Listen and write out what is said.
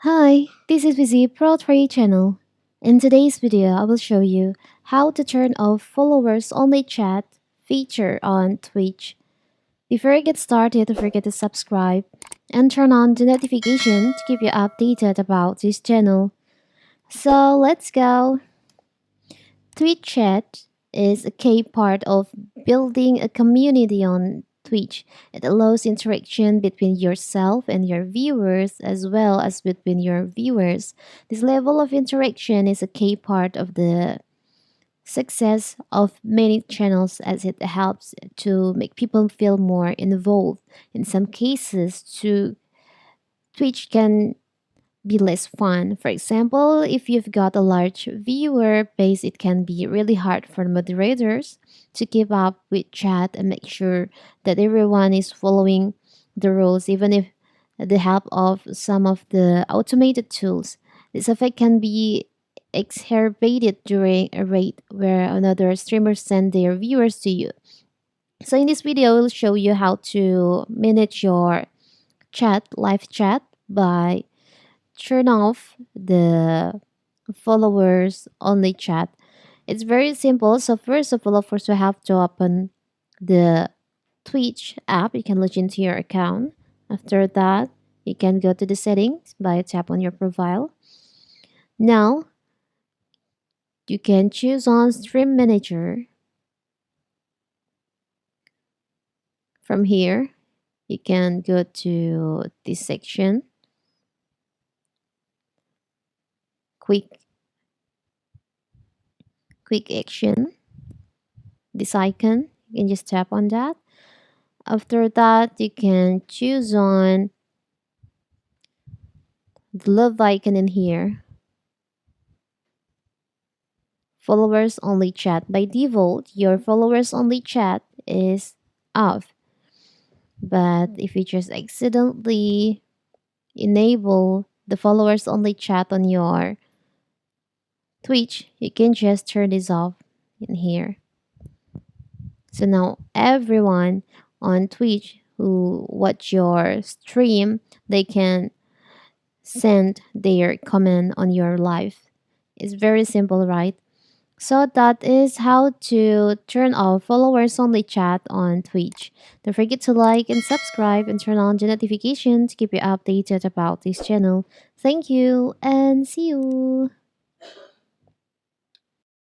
Hi, this is Busy Pro 3 channel. In today's video, I will show you how to turn off followers only chat feature on Twitch. Before I get started, don't forget to subscribe and turn on the notification to keep you updated about this channel. So let's go. Twitch chat is a key part of building a community on Twitch. It allows interaction between yourself and your viewers as well as between your viewers. This level of interaction is a key part of the success of many channels as it helps to make people feel more involved. In some cases, Twitch can be less fun. For example, if you've got a large viewer base, it can be really hard for moderators to keep up with chat and make sure that everyone is following the rules, even if the help of some of the automated tools. This effect can be exacerbated during a raid where another streamer send their viewers to you. So in this video, we'll show you how to manage your live chat by turn off the followers only chat. It's very simple. So first of all, of course, we have to open the Twitch app. You can log into your account. After that, you can go to the settings by tap on your profile. Now, you can choose on Stream Manager. From here, you can go to this section, quick action, this icon. You can just tap on that. After that, you can choose on the love icon in here. Followers only chat. By default, your followers only chat is off. But if you just accidentally enable the followers only chat on your Twitch, you can just turn this off in here. So now everyone on Twitch who watch your stream, they can send their comment on your live. It's very simple, right? So that is how to turn off followers only chat on Twitch. Don't forget to like and subscribe and turn on the notification to keep you updated about this channel. Thank you and see you.